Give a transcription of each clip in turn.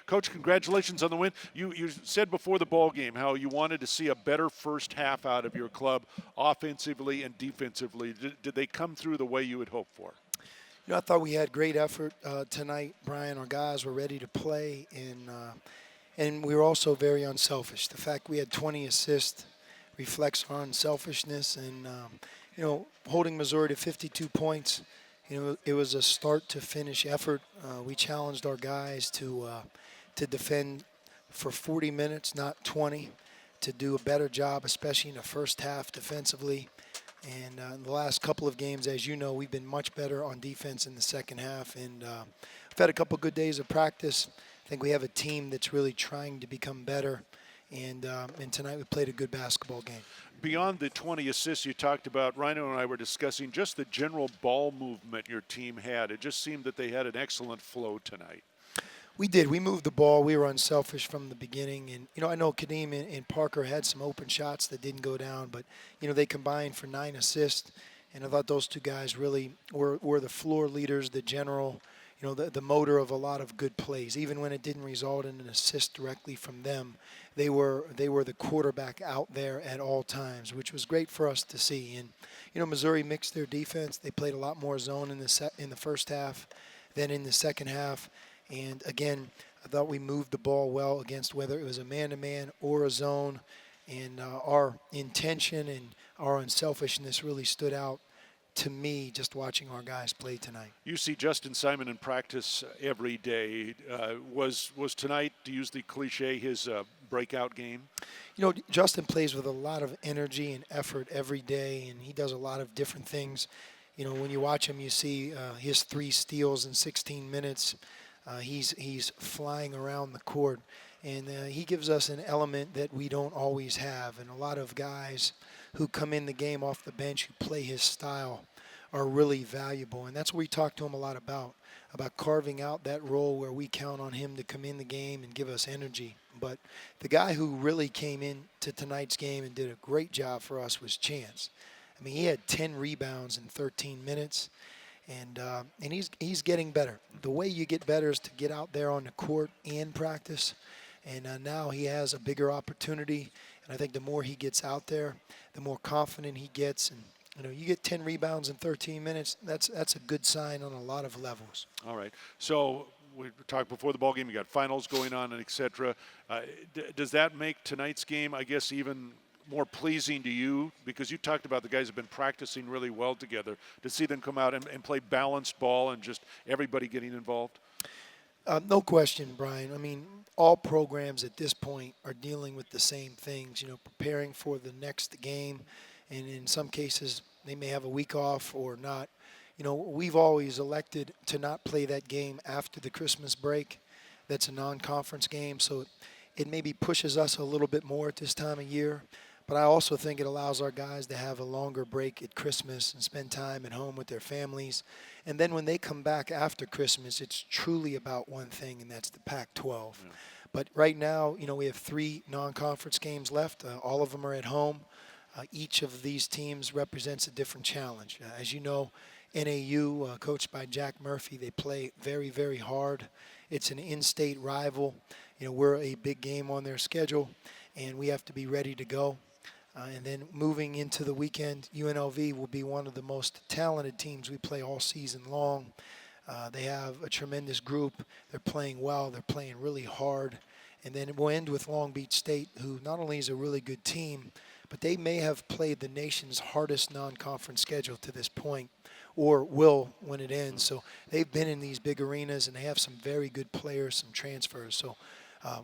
Coach, congratulations on the win. You said before the ball game how you wanted to see a better first half out of your club, offensively and defensively. Did they come through the way you had hoped for? I thought we had great effort tonight, Brian. Our guys were ready to play, and we were also very unselfish. The fact we had 20 assists reflects our unselfishness, and holding Missouri to 52 points. It was a start to finish effort. We challenged our guys to defend for 40 minutes, not 20, to do a better job, especially in the first half defensively. And in the last couple of games, as you know, we've been much better on defense in the second half. And we've had a couple good days of practice. I think we have a team that's really trying to become better. And tonight we played a good basketball game. Beyond the 20 assists you talked about, Rhino and I were discussing just the general ball movement your team had. It just seemed that they had an excellent flow tonight. We did. We moved the ball. We were unselfish from the beginning. And, I know Kadeem and Parker had some open shots that didn't go down, but, they combined for 9 assists. And I thought those two guys really were the floor leaders, the general, the motor of a lot of good plays. Even when it didn't result in an assist directly from them, they were the quarterback out there at all times, which was great for us to see. And, Missouri mixed their defense. They played a lot more zone in the first half than in the second half. And, again, I thought we moved the ball well against whether it was a man-to-man or a zone. And our intention and our unselfishness really stood out to me just watching our guys play tonight. You see Justin Simon in practice every day. Was tonight, to use the cliche, his breakout game? Justin plays with a lot of energy and effort every day, and he does a lot of different things. When you watch him, you see his 3 steals in 16 minutes. He's flying around the court, and he gives us an element that we don't always have. And a lot of guys who come in the game off the bench who play his style are really valuable. And that's what we talk to him a lot about carving out that role where we count on him to come in the game and give us energy. But the guy who really came into tonight's game and did a great job for us was Chance. I mean, he had 10 rebounds in 13 minutes. And he's getting better. The way you get better is to get out there on the court and practice. And now he has a bigger opportunity. And I think the more he gets out there, the more confident he gets. And you get 10 rebounds in 13 minutes. That's a good sign on a lot of levels. All right. So we talked before the ball game. You got finals going on, and et cetera. Does that make tonight's game, I guess, even more pleasing to you? Because you talked about the guys have been practicing really well together. To see them come out and play balanced ball and just everybody getting involved? No question, Brian. I mean, all programs at this point are dealing with the same things, preparing for the next game. And in some cases, they may have a week off or not. We've always elected to not play that game after the Christmas break. That's a non-conference game, so it maybe pushes us a little bit more at this time of year. But I also think it allows our guys to have a longer break at Christmas and spend time at home with their families. And then when they come back after Christmas, it's truly about one thing, and that's the Pac-12. Yeah. But right now, we have 3 non-conference games left. All of them are at home. Each of these teams represents a different challenge. As you know, NAU, coached by Jack Murphy, they play very, very hard. It's an in-state rival. We're a big game on their schedule, and we have to be ready to go. And then moving into the weekend, UNLV will be one of the most talented teams we play all season long. They have a tremendous group. They're playing well. They're playing really hard. And then we'll end with Long Beach State, who not only is a really good team, but they may have played the nation's hardest non-conference schedule to this point, or will when it ends. So they've been in these big arenas, and they have some very good players, some transfers. So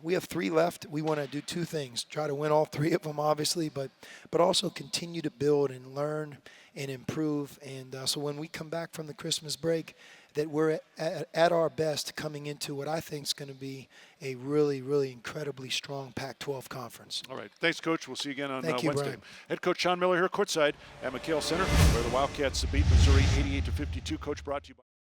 we have 3 left. We want to do 2 things: try to win all 3 of them, obviously, but also continue to build and learn and improve. And so when we come back from the Christmas break, that we're at our best coming into what I think is going to be a really, really incredibly strong Pac-12 conference. All right. Thanks, Coach. We'll see you again on Thank you, Wednesday. Brian. Head Coach Sean Miller here courtside at McHale Center, where the Wildcats beat Missouri 88-52. Coach, brought to you by